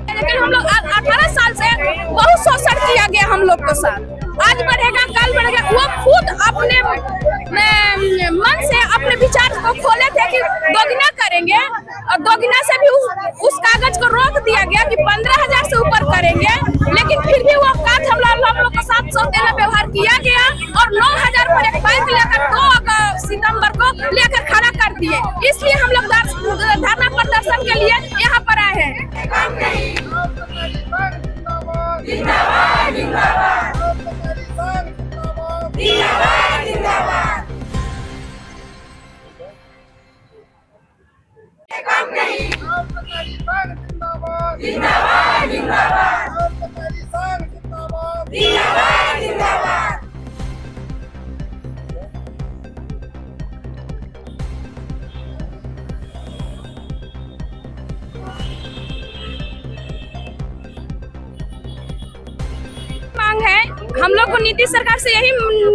लेकिन हम लोग 18 साल से बहुत शोषण किया गया हम लोग को साथ। आज बढ़ेगा कल बढ़ेगा, वो खुद अपने मन से अपने विचार को खोले थे कि दोगुना करेंगे, और दोगुना से भी उस कागज को रोक दिया गया कि 15,000 से ऊपर करेंगे। लेकिन फिर भी वो काज हम लोग को साथ सौतेला व्यवहार किया गया और 9,000 पर एक बाइक लेकर 2 सितंबर को लेकर खड़ा कर दिए। इसलिए हम लोग धरना प्रदर्शन के लिए यहाँ पर आए हैं। मांग है हम लोग को, नीतीश सरकार से यही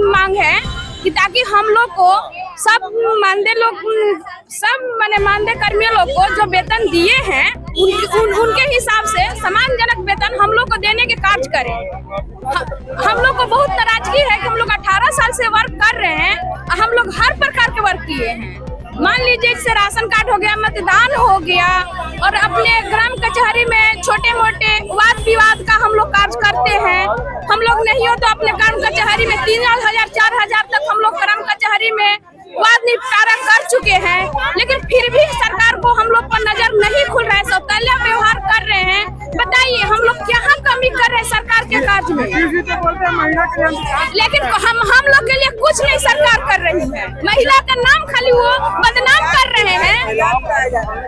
मांग है कि ताकि हम लोग को सब मानदेय कर्मियों लोग को जो वेतन दिए हैं उनके हिसाब से सम्मानजनक वेतन हम लोग को देने के कार्य करें। हम लोग को बहुत नाराजगी है कि हम लोग 18 साल से वर्क कर रहे हैं, हम लोग हर प्रकार के वर्क किए हैं। मान लीजिए जैसे राशन कार्ड हो गया, मतदान हो गया, और अपने ग्राम कचहरी में छोटे मोटे वाद विवाद का हम लोग कार्य करते हैं। हम लोग नहीं हो तो अपने ग्राम कचहरी में 3,000 4,000 तक हम लोग ग्राम कचहरी में वाद निपटारा कर चुके हैं। लेकिन फिर भी सरकार को हम लोग पर नजर नहीं खुल रहा है, सौतेला व्यवहार कर रहे हैं। बताइए हम लोग क्या कमी कर रहे हैं सरकार के कार्य में? लेकिन हम लोग के लिए कुछ नहीं सरकार कर रही है। महिला का नाम खाली वो बदनाम कर रहे हैं,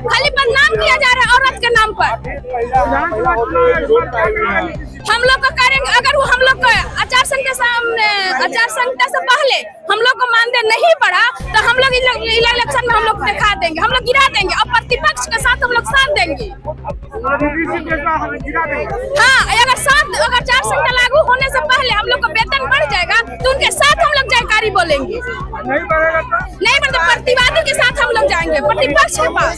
खाली बदनाम किया जा रहा है औरत के नाम पर। हम लोग को करेंगे, अगर वो हम लोग को आचार संहिता से पहले हम लोग को मानदेय नहीं बढ़ा तो हम लोग इलेक्शन में हम लोग दिखा देंगे, हम लोग गिरा देंगे और प्रतिपक्ष के साथ हम लोग साथ देंगे। हाँ, अगर आचार संहिता लागू होने से पहले हम लोग को वेतन बढ़ जाएगा तो उनके साथ हम लोग जयकारी बोलेंगे। नहीं बढ़े तो प्रतिवादी के साथ हम लोग जाएंगे, प्रतिपक्ष के पास।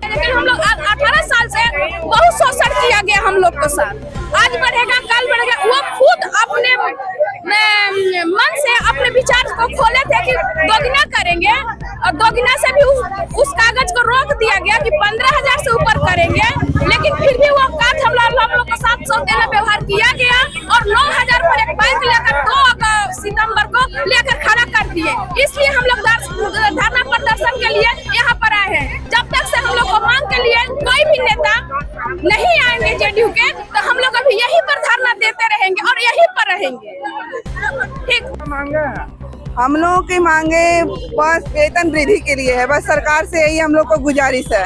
लेकिन हम लोग 18 साल से बहुत शोषण किया गया हम लोग को साथ। आज बढ़ेगा कल बढ़ेगा, वो खुद अपने मन से अपने विचार को खोले थे कि दोगुना करेंगे, और दोगुना से भी उस कागज को रोक दिया गया कि 15,000 से ऊपर करेंगे। लेकिन फिर भी वो काज हम लोग को साथ सौतेला व्यवहार किया गया और 9,000 पर एक बाइक लेकर 2 सितंबर को लेकर खड़ा कर दिए। इसलिए हम लोग धरना प्रदर्शन के लिए यहाँ पर आए हैं। जब तक से हम लोग को मांग के लिए कोई भी नेता नहीं आएंगे जेडीयू के, तो हम लोग अभी यहीं पर धरना देते रहेंगे और यहीं पर रहेंगे। ठीक, हम लोगों की मांगे बस वेतन वृद्धि के लिए है। बस सरकार से यही हम लोग को गुजारिश है।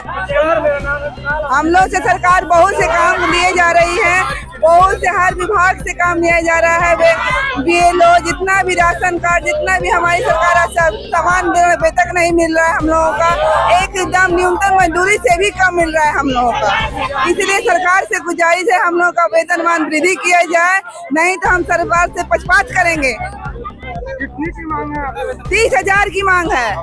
हम लोग से सरकार बहुत से काम लिए जा रही है, बहुत से हर विभाग से काम लिया जा रहा है। BLO जितना भी राशन कार्ड, जितना भी हमारी सरकार सामान अभी तक नहीं मिल रहा है हम लोगों का। एकदम न्यूनतम मजदूरी से भी कम मिल रहा है हम लोगों का। इसलिए सरकार से गुजारिश है हम लोग का वेतनमान वृद्धि किया जाए, नहीं तो हम सरकार से पक्षपात करेंगे। कितनी की मांग है? 30,000 की मांग है।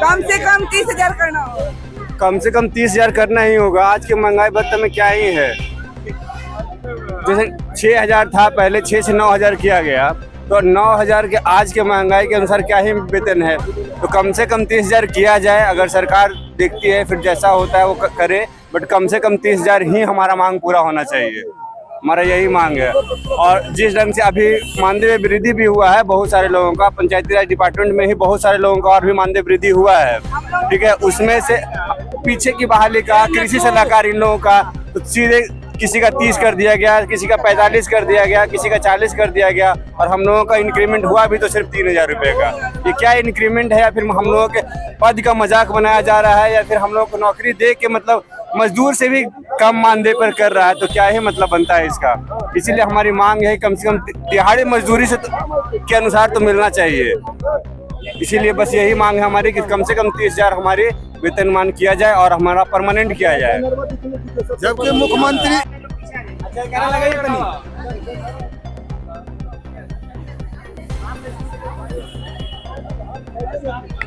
कम से कम 30,000 करना होगा। कम से कम 30,000 करना ही होगा। आज की महंगाई भत्ते में क्या ही है। जैसे 6,000 था पहले, 6 से 9,000 किया गया, तो 9,000 के आज के महंगाई के अनुसार क्या ही वेतन है। तो कम से कम 30,000 किया जाए। अगर सरकार देखती है फिर जैसा होता है वो करे, बट कम से कम 30,000 ही हमारा मांग पूरा होना चाहिए। हमारा यही मांग है। और जिस ढंग से अभी मानदेय वृद्धि भी हुआ है बहुत सारे लोगों का, पंचायती राज डिपार्टमेंट में ही बहुत सारे लोगों का और भी मानदेय वृद्धि हुआ है, ठीक है। उसमें से पीछे की बहाली का, कृषि सलाहकार इन लोगों का, तो सीधे किसी का 30 कर दिया गया, किसी का 45 कर दिया गया, किसी का 40 कर दिया गया, और हम लोगों का इंक्रीमेंट हुआ भी तो सिर्फ 3,000 रुपये का। ये क्या इंक्रीमेंट है? या फिर हम लोगों के पद का मजाक बनाया जा रहा है, या फिर हम लोगों को नौकरी दे के मतलब मजदूर से भी कम मानदेय पर कर रहा है, तो क्या ही मतलब बनता है इसका। इसीलिए हमारी मांग है कम से कम दिहाड़ी मजदूरी से के अनुसार तो मिलना चाहिए। इसीलिए बस यही मांग है हमारी कि कम से कम 30,000 हमारे वेतनमान किया जाए और हमारा परमानेंट किया जाए। जबकि मुख्यमंत्री है